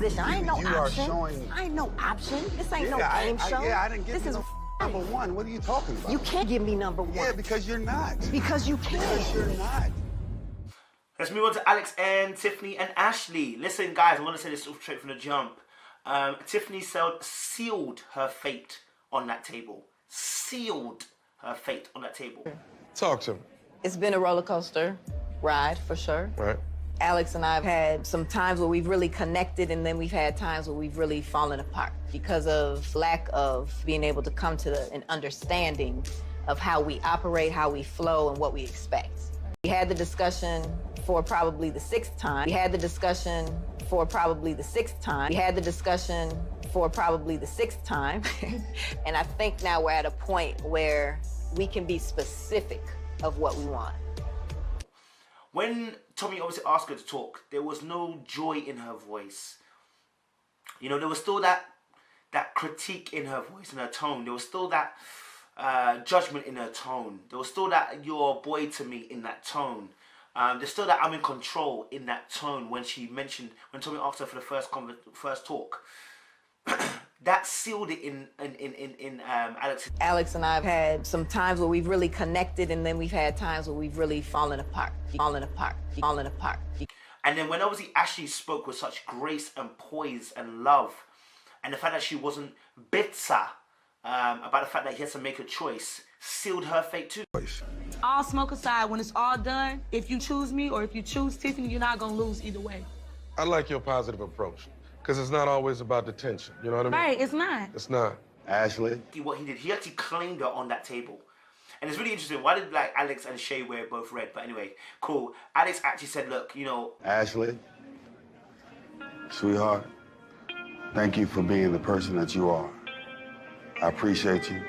position. I ain't no you option. Are showing... I ain't no option. This ain't no game show. Yeah, I didn't give this you is no number one. What are you talking about? You can't give me number one. Yeah, because you're not. Because you can't. Because you're not. Let's move on to Alex and Tiffany and Ashley. Listen, guys, I'm going to say this straight from the jump. Tiffany sealed her fate on that table. Sealed her fate on that table. Talk to me. It's been a roller coaster ride, for sure. Right. Alex and I have had some times where we've really connected, and then we've had times where we've really fallen apart because of lack of being able to come to an understanding of how we operate, how we flow, and what we expect. We had the discussion for probably the sixth time. We had the discussion for probably the sixth time. We had the discussion for probably the sixth time. And I think now we're at a point where we can be specific of what we want. When Tommy obviously asked her to talk, there was no joy in her voice. You know, there was still that critique in her voice and her tone. There was still that judgment in her tone. There was still that "you're a boy to me" in that tone. There's still that "I'm in control" in that tone when Tommy asked her for the first talk. That sealed it in Alex. Alex and I have had some times where we've really connected, and then we've had times where we've really fallen apart. And then when obviously Ashley spoke with such grace and poise and love, and the fact that she wasn't bitter about the fact that he has to make a choice, sealed her fate too. All smoke aside, when it's all done, if you choose me or if you choose Tiffany, you're not gonna lose either way. I like your positive approach, because it's not always about the tension, you know what I mean? Right, it's not. It's not. Ashley? What he did, he actually claimed her on that table. And it's really interesting. Why did like Alex and Shay wear both red? But anyway, cool. Alex actually said, look, you know... Ashley, sweetheart, thank you for being the person that you are. I appreciate you.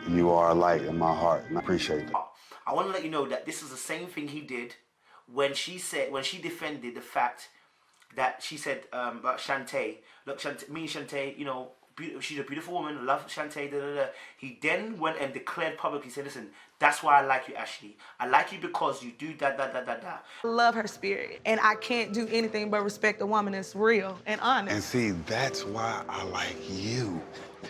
You are a light in my heart, and I appreciate that. I want to let you know that this is the same thing he did when she defended the fact that she said about Shantae. Look, me and Shantae, you know, she's a beautiful woman, I love Shantae, da, da, da. He then went and declared publicly, said, listen, that's why I like you, Ashley. I like you because you do da, da, da, da, da. I love her spirit, and I can't do anything but respect a woman that's real and honest. And see, that's why I like you.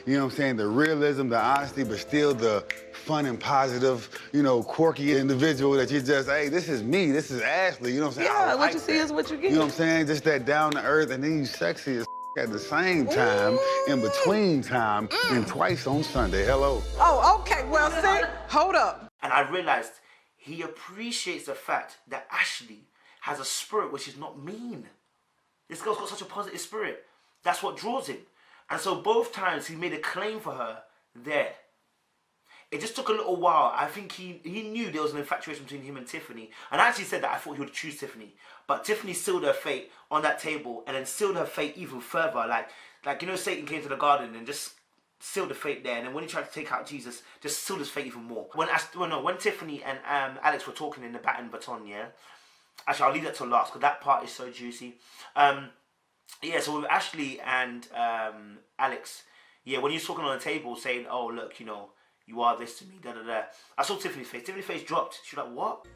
You know what I'm saying? The realism, the honesty, but still the fun and positive, you know, quirky individual that you just, hey, this is me, this is Ashley, you know what I'm saying? Yeah, what like you see is what you get. You know what I'm saying? Just that down to earth, and then you sexy as at the same time, in between time, and twice on Sunday. Hello. Oh, okay, well, see, hold up. And I realized he appreciates the fact that Ashley has a spirit which is not mean. This girl's got such a positive spirit. That's what draws him. And so both times he made a claim for her there. It just took a little while. I think he knew there was an infatuation between him and Tiffany. And I actually said that I thought he would choose Tiffany. But Tiffany sealed her fate on that table and then sealed her fate even further. Like you know, Satan came to the garden and just sealed the fate there. And then when he tried to take out Jesus, just sealed his fate even more. When Tiffany and Alex were talking in the bat and baton, yeah? Actually, I'll leave that till last because that part is so juicy. Yeah, so with Ashley and Alex, yeah, when he was talking on the table saying, oh, look, you know, you are this to me, da da da. I saw Tiffany's face. Tiffany's face dropped. She was like, what?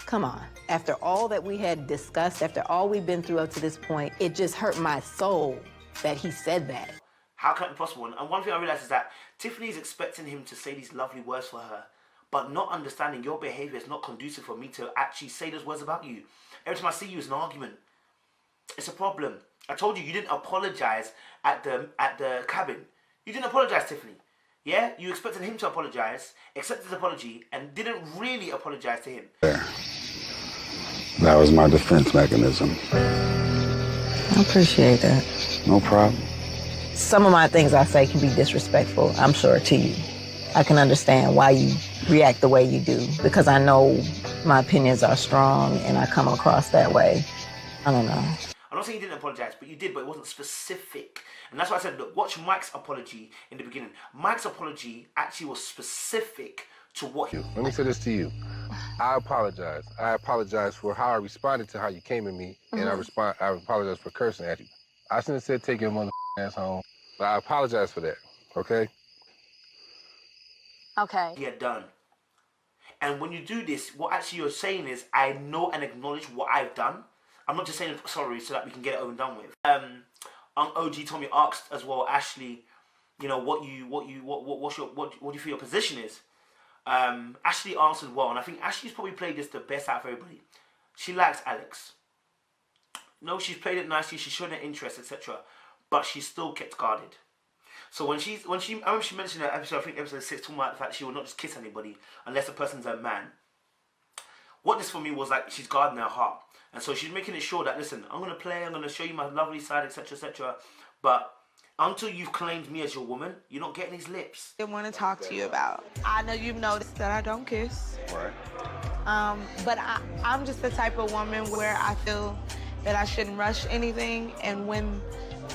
Come on. After all that we had discussed, after all we've been through up to this point, it just hurt my soul that he said that. How can it be possible? And one thing I realized is that Tiffany's expecting him to say these lovely words for her, but not understanding your behavior is not conducive for me to actually say those words about you. Every time I see you, it's an argument. It's a problem. I told you, you didn't apologize at the cabin. You didn't apologize, Tiffany. Yeah? You expected him to apologize, accepted his apology, and didn't really apologize to him. There. That was my defense mechanism. I appreciate that. No problem. Some of my things I say can be disrespectful, I'm sure, to you. I can understand why you react the way you do, because I know my opinions are strong and I come across that way. I don't know. I'm not saying you didn't apologize, but you did, but it wasn't specific. And that's why I said, look, watch Mike's apology in the beginning. Mike's apology actually was specific to what he... Let me say this to you. I apologize. I apologize for how I responded to how you came at me, and I apologize for cursing at you. I shouldn't have said take your mother ass home, but I apologize for that, okay? Okay. He had done. And when you do this, what actually you're saying is, I know and acknowledge what I've done. I'm not just saying sorry so that we can get it over and done with. OG Tommy asked as well, Ashley, you know, what do you feel your position is? Ashley answered well, and I think Ashley's probably played this the best out of everybody. She likes Alexx. No, she's played it nicely, she's shown her interest, etc. But she still kept guarded. So I remember she mentioned in that episode, I think episode 6, talking about the fact that she will not just kiss anybody unless the person's a man. What this for me was like, she's guarding her heart. And so she's making it sure that, listen, I'm going to play, I'm going to show you my lovely side, etc., etc. But until you've claimed me as your woman, you're not getting these lips. I want to talk to you about. I know you've noticed that I don't kiss. Right. But I'm just the type of woman where I feel that I shouldn't rush anything, and when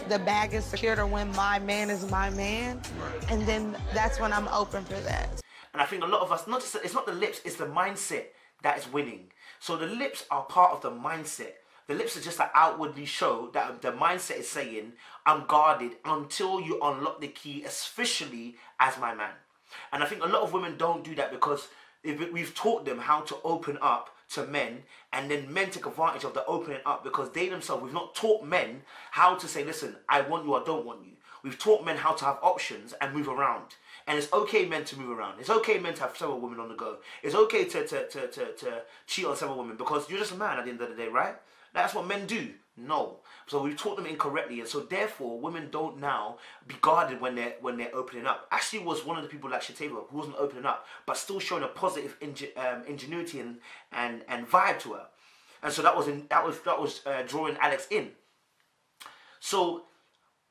the bag is secured or when my man is my man, and then that's when I'm open for that. And I think a lot of us, it's not the lips, it's the mindset that is winning. So the lips are part of the mindset. The lips are just to outwardly show that the mindset is saying, I'm guarded until you unlock the key, especially as my man. And I think a lot of women don't do that because we've taught them how to open up to men, and then men take advantage of the opening up because they themselves, we've not taught men how to say, listen, I want you, I don't want you. We've taught men how to have options and move around. And it's okay men to move around. It's okay men to have several women on the go. It's okay to cheat on several women because you're just a man at the end of the day, right? That's what men do. No. So we've taught them incorrectly, and so therefore women don't now be guarded when they're opening up. Ashley was one of the people like Shatava who wasn't opening up, but still showing a positive ingenuity and vibe to her. And so that was drawing Alexx in. So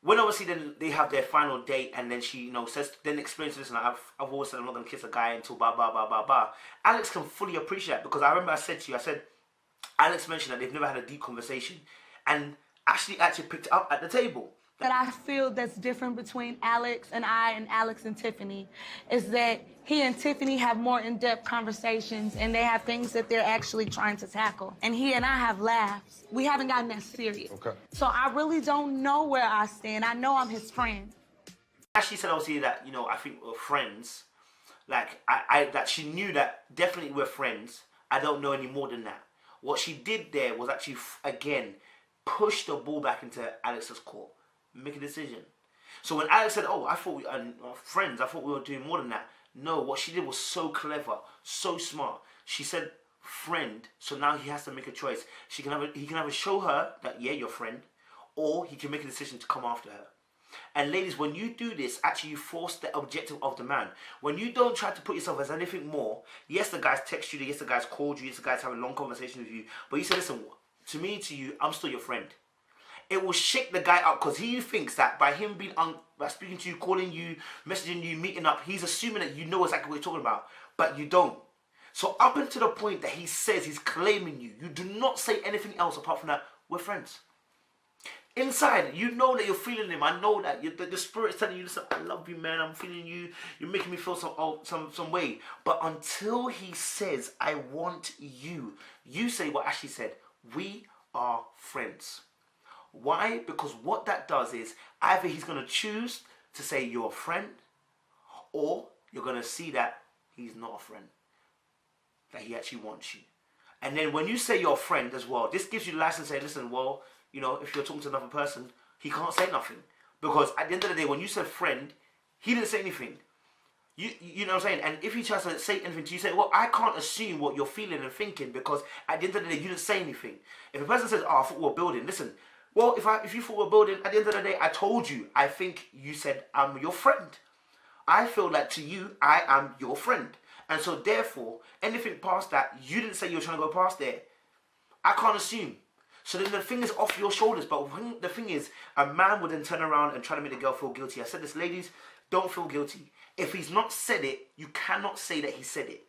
when obviously then they have their final date, and then she explains to this, and I've always said I'm not gonna kiss a guy until blah blah blah blah blah. Alexx can fully appreciate that because I remember I said to you, Alexx mentioned that they've never had a deep conversation, and Ashley actually picked it up at the table. That I feel that's different between Alexx and I and Alex and Tiffany is that he and Tiffany have more in-depth conversations, and they have things that they're actually trying to tackle. And he and I have laughs. We haven't gotten that serious. Okay. So I really don't know where I stand. I know I'm his friend. Ashley said obviously that, I think we're friends. Like, that she knew that definitely we're friends. I don't know any more than that. What she did there was actually, again, push the ball back into Alex's court. Make a decision. So when Alexx said, oh, I thought we were friends, I thought we were doing more than that. No, what she did was so clever, so smart. She said, friend, so now he has to make a choice. He can either show her that, yeah, you're a friend, or he can make a decision to come after her. And ladies, when you do this, actually you force the objective of the man. When you don't try to put yourself as anything more, yes, the guy's text you, yes, the guy's called you, yes, the guy's having a long conversation with you, but you say, listen, to me, to you, I'm still your friend. It will shake the guy up because he thinks that by him being by speaking to you, calling you, messaging you, meeting up, he's assuming that you know exactly what you're talking about, but you don't. So up until the point that he says he's claiming you, you do not say anything else apart from that, we're friends. Inside, you know that you're feeling him. I know that the spirit's telling you, listen, I love you, man. I'm feeling you. You're making me feel some way. But until he says, I want you, you say what Ashley said. We are friends. Why? Because what that does is either he's going to choose to say you're a friend, or you're going to see that he's not a friend, that he actually wants you. And then when you say you're a friend as well, this gives you the license to say, listen, well, if you're talking to another person, he can't say nothing. Because at the end of the day, when you said friend, he didn't say anything. You know what I'm saying? And if he tries to say anything to you, say, well, I can't assume what you're feeling and thinking because at the end of the day, you didn't say anything. If a person says, oh, I thought we were building, listen, well, if you thought we were building, at the end of the day, I told you, I think you said I'm your friend. I feel like to you, I am your friend. And so therefore, anything past that, you didn't say you were trying to go past there. I can't assume. So then the thing is off your shoulders. But the thing is, a man would then turn around and try to make the girl feel guilty. I said this, ladies, don't feel guilty. If he's not said it, you cannot say that he said it.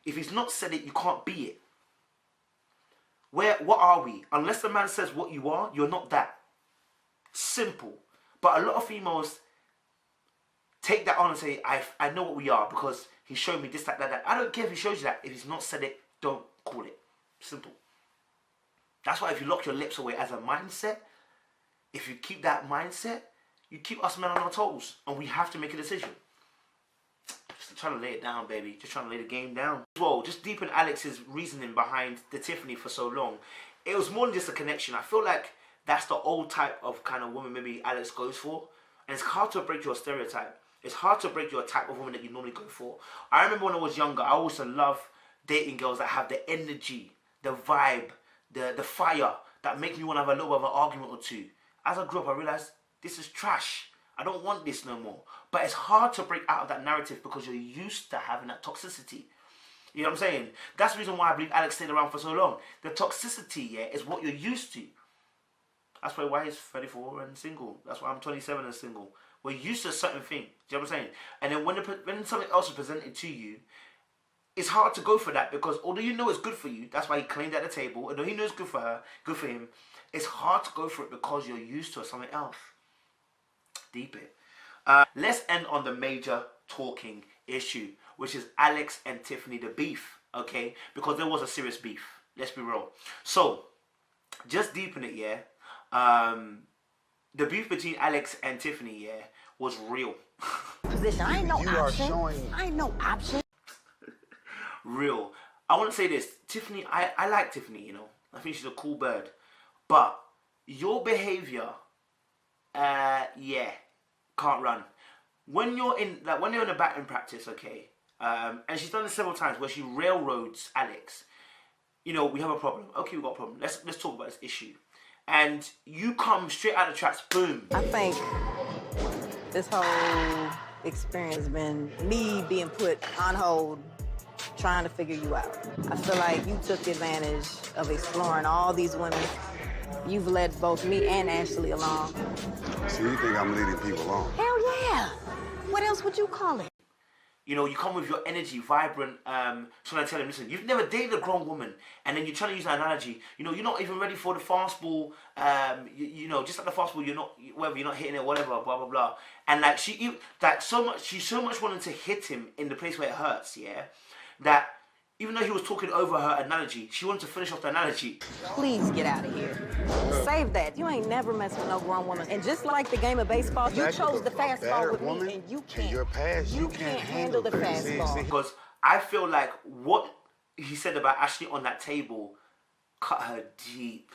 If he's not said it, you can't be it. What are we? Unless the man says what you are, you're not that. Simple. But a lot of females take that on and say, I know what we are because he showed me this, that, that. I don't care if he shows you that. If he's not said it, don't call it. Simple. That's why if you lock your lips away as a mindset, if you keep that mindset, you keep us men on our toes. And we have to make a decision. Just trying to lay it down, baby. Just trying to lay the game down. Well, just deepen Alex's reasoning behind the Tiffany for so long. it was more than just a connection. I feel like that's the old type of kind of woman maybe Alex goes for. And it's hard to break your stereotype. It's hard to break your type of woman that you normally go for. I remember when I was younger, I used to love dating girls that have the energy, the vibe, the fire that make me want to have a little bit of an argument or two. As I grew up, I realized this is trash. I don't want this no more. But it's hard to break out of that narrative because you're used to having that toxicity. You know what I'm saying? That's the reason why I believe Alex stayed around for so long. The toxicity, yeah, is what you're used to. That's probably why he's 34 and single. That's why I'm 27 and single. We're used to a certain thing. Do you know what I'm saying? And then when something else is presented to you, it's hard to go for that because although you know it's good for you, that's why he claimed at the table, although he knows it's good for her, good for him, it's hard to go for it because you're used to something else. Deep it. Let's end on the major talking issue, which is Alex and Tiffany, the beef, okay? Because there was a serious beef. Let's be real. So, just deepen it, yeah? The beef between Alex and Tiffany, yeah, was real. Position. I ain't no You are option. showing- I ain't no option. Real. I want to say this. Tiffany, I like Tiffany, you know. I think she's a cool bird. But your behavior, yeah, can't run. When you're in a batting practice, okay, and she's done this several times where she railroads Alexx. You know, we have a problem. Okay, we've got a problem. Let's talk about this issue. And you come straight out of the tracks, boom. I think this whole experience has been me being put on hold, trying to figure you out. I feel like you took advantage of exploring all these women. You've led both me and Ashley along. So you think I'm leading people on? Hell yeah. What else would you call it? You know, you come with your energy, vibrant, trying to tell him, listen, you've never dated a grown woman, and then you're trying to use that analogy. You know, you're not even ready for the fastball. You know, just like the fastball, you're not hitting it, whatever, blah blah blah. And like she's so much wanting to hit him in the place where it hurts, yeah, that even though he was talking over her analogy, she wanted to finish off the analogy. Please get out of here. Save that. You ain't never messed with no grown woman. And just like the game of baseball, you chose the fastball with me, and you can't. Your past, you can't handle the fastball. Because I feel like what he said about Ashley on that table cut her deep.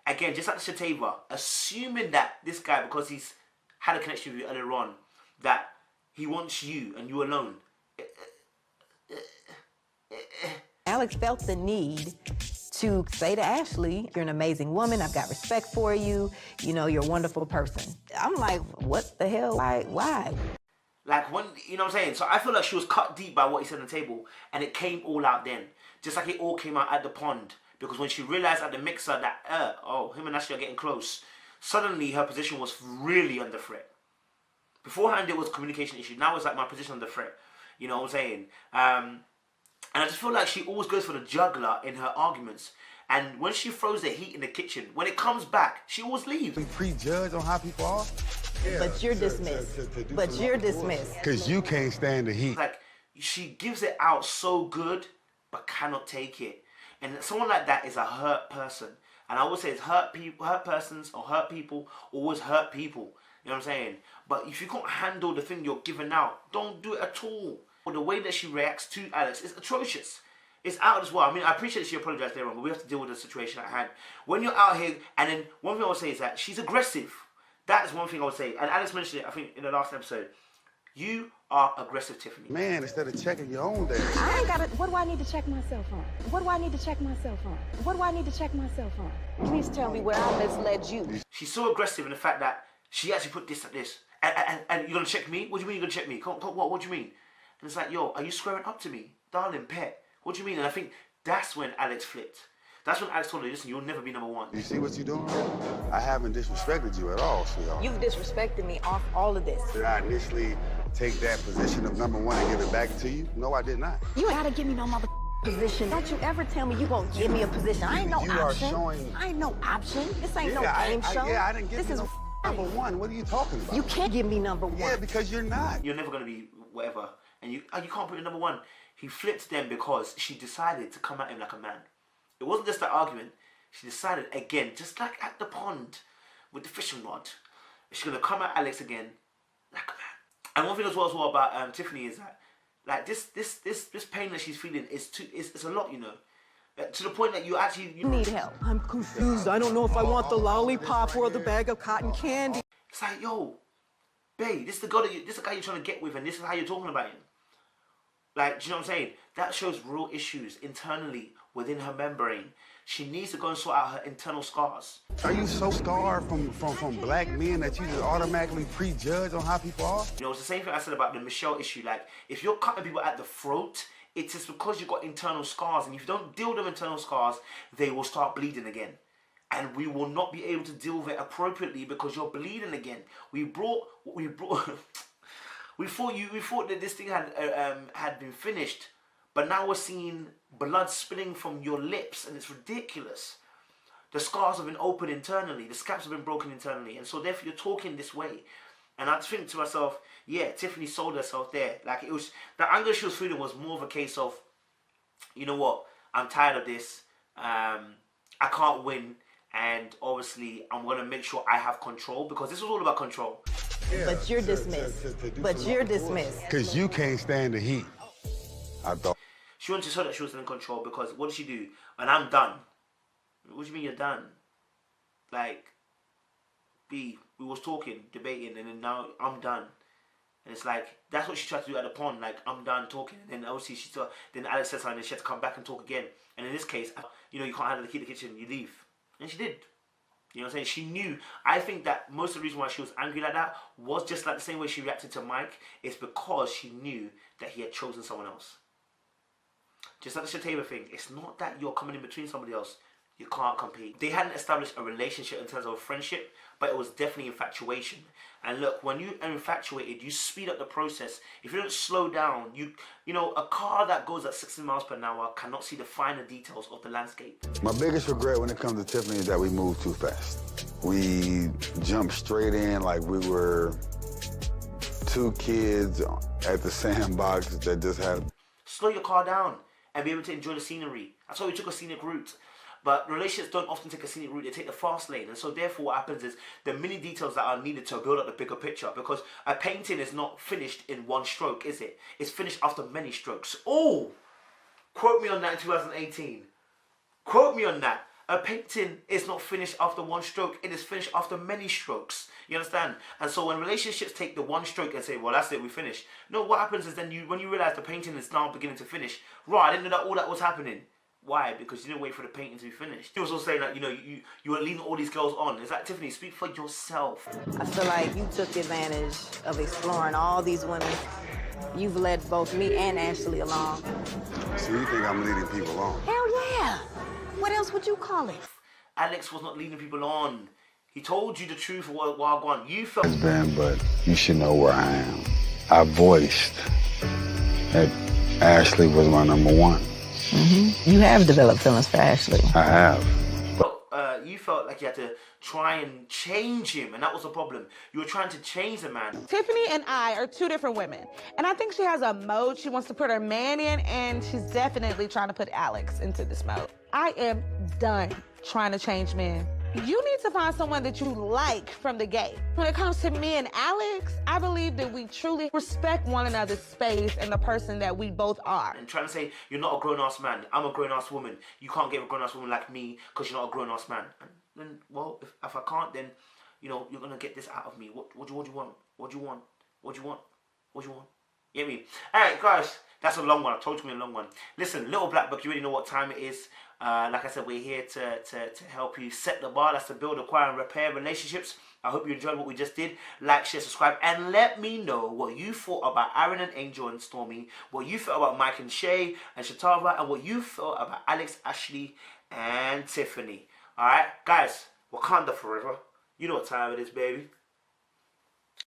Again, just like Shatava, assuming that this guy, because he's had a connection with you earlier on, that he wants you and you alone. Alex felt the need to say to Ashley, you're an amazing woman, I've got respect for you, you know, you're a wonderful person. I'm like, what the hell? Why? Like, when, you know what I'm saying? So I feel like she was cut deep by what he said on the table, and it came all out then. Just like it all came out at the pond. Because when she realized at the mixer that, him and Ashley are getting close, suddenly her position was really under threat. Beforehand, it was communication issue. Now it's like my position under threat. You know what I'm saying? And I just feel like she always goes for the juggler in her arguments. And when she throws the heat in the kitchen, when it comes back, she always leaves. We prejudge on how people are? Yeah, But you're dismissed. But you're dismissed. Because you can't stand the heat. Like, she gives it out so good, but cannot take it. And someone like that is a hurt person. And I always say it's hurt persons or hurt people always hurt people. You know what I'm saying? But if you can't handle the thing you're giving out, don't do it at all. The way that she reacts to Alex is atrocious. It's out as well. I mean, I appreciate that she apologized later on, but we have to deal with the situation at hand. When you're out here, and then one thing I would say is that she's aggressive. That is one thing I would say. And Alex mentioned it, I think, in the last episode. You are aggressive, Tiffany. Man, instead of checking your own dad. I ain't got to. What do I need to check myself on? What do I need to check myself on? What do I need to check myself on? Please tell me where I misled you. She's so aggressive in the fact that she actually put this at this. And you're going to check me? What do you mean you're going to check me? What do you mean? And it's like, yo, are you squaring up to me? Darling, pet. What do you mean? And I think that's when Alex flipped. That's when Alex told her, listen, you'll never be number one. You see what you're doing? I haven't disrespected you at all, sweetheart. You've disrespected me off all of this. Did I initially take that position of number one and give it back to you? No, I did not. You ain't gotta give me no mother position. Don't you ever tell me you gonna give me a position. I ain't no You option. are showing... I ain't no option. This ain't no Yeah, game show. I didn't give this you is no number one. What are you talking about? You can't give me number one. Yeah, because you're not. You're never going to be whatever. And you can't put it number one. He flipped them because she decided to come at him like a man. It wasn't just an argument. She decided again, just like at the pond with the fishing rod, she's going to come at Alex again like a man. And one thing as well about Tiffany is that, like, this pain that she's feeling is it's a lot, you know. To the point that you actually... You need help. I'm confused. I don't know if I want the lollipop or the bag of cotton candy. It's like, yo, babe, this is the girl this is the guy you're trying to get with, and this is how you're talking about him. Like, do you know what I'm saying? That shows real issues internally within her membrane. She needs to go and sort out her internal scars. Are you so scarred from black men that you just automatically prejudge on how people are? You know, it's the same thing I said about the Michelle issue. Like, if you're cutting people at the throat, it is because you've got internal scars. And if you don't deal with them internal scars, they will start bleeding again. And we will not be able to deal with it appropriately because you're bleeding again. We thought that this thing had been finished, but now we're seeing blood spilling from your lips, and it's ridiculous. The scars have been opened internally, the scabs have been broken internally, and so therefore you're talking this way. And I think to myself, yeah, Tiffany sold herself there. Like, it was, the anger she was feeling was more of a case of, you know what, I'm tired of this, I can't win, and obviously I'm going to make sure I have control, because this was all about control. Yeah, But you're dismissed. But you're dismissed. Because you can't stand the heat, I thought. She wanted to show that she was in control, because what did she do? And I'm done. What do you mean you're done? Like, we was talking, debating, and then now I'm done. And it's like, that's what she tried to do at the pond. Like, I'm done talking. And then obviously then Alex said something, and she had to come back and talk again. And in this case, you know, you can't handle the key to the kitchen, you leave. And she did. You know what I'm saying? She knew. I think that most of the reason why she was angry like that was just like the same way she reacted to Mike. It's because she knew that he had chosen someone else. Just like the Shataba thing. It's not that you're coming in between somebody else. You can't compete. They hadn't established a relationship in terms of a friendship, but it was definitely infatuation. And look, when you are infatuated, you speed up the process. If you don't slow down, you know, a car that goes at 60 miles per hour cannot see the finer details of the landscape. My biggest regret when it comes to Tiffany is that we moved too fast. We jumped straight in like we were two kids at the sandbox that just had... Slow your car down and be able to enjoy the scenery. That's why we took a scenic route. But relationships don't often take a scenic route, they take the fast lane. And so therefore what happens is the many details that are needed to build up the bigger picture. Because a painting is not finished in one stroke, is it? It's finished after many strokes. Oh! Quote me on that in 2018. Quote me on that. A painting is not finished after one stroke, it is finished after many strokes. You understand? And so when relationships take the one stroke and say, well, that's it, we finished. No, what happens is then when you realize the painting is now beginning to finish, right, I didn't know that all that was happening. Why? Because you didn't wait for the painting to be finished. He was also saying that, you know, you were leading all these girls on. It's like, Tiffany, speak for yourself. I feel like you took advantage of exploring all these women. You've led both me and Ashley along. So you think I'm leading people on? Hell yeah! What else would you call it? Alexx was not leading people on. He told you the truth of what was going on. You felt... It's been, but you should know where I am. I voiced that Ashley was my number one. Mm-hmm. You have developed feelings for Ashley. I have. You felt like you had to try and change him, and that was the problem. You were trying to change the man. Tiffany and I are two different women. And I think she has a mode she wants to put her man in, and she's definitely trying to put Alexx into this mode. I am done trying to change men. You need to find someone that you like from the gate. When it comes to me and Alexx, I believe that we truly respect one another's space and the person that we both are. And trying to say, you're not a grown-ass man, I'm a grown-ass woman. You can't get a grown-ass woman like me because you're not a grown-ass man. And then, well, if I can't, then, you know, you're going to get this out of me. What do you want? What do you want? What do you want? What do you want? You get me? All right, guys, that's a long one. I told you a long one. Listen, Little Black Book, you already know what time it is. Like I said, we're here to help you set the bar. That's to build, acquire, and repair relationships. I hope you enjoyed what we just did. Like, share, subscribe, and let me know what you thought about Aaron and Angel and Stormy, what you felt about Mike and Shay and Shatava, and what you felt about Alexx, Ashley, and Tiffany. Alright, guys, Wakanda forever. You know what time it is, baby.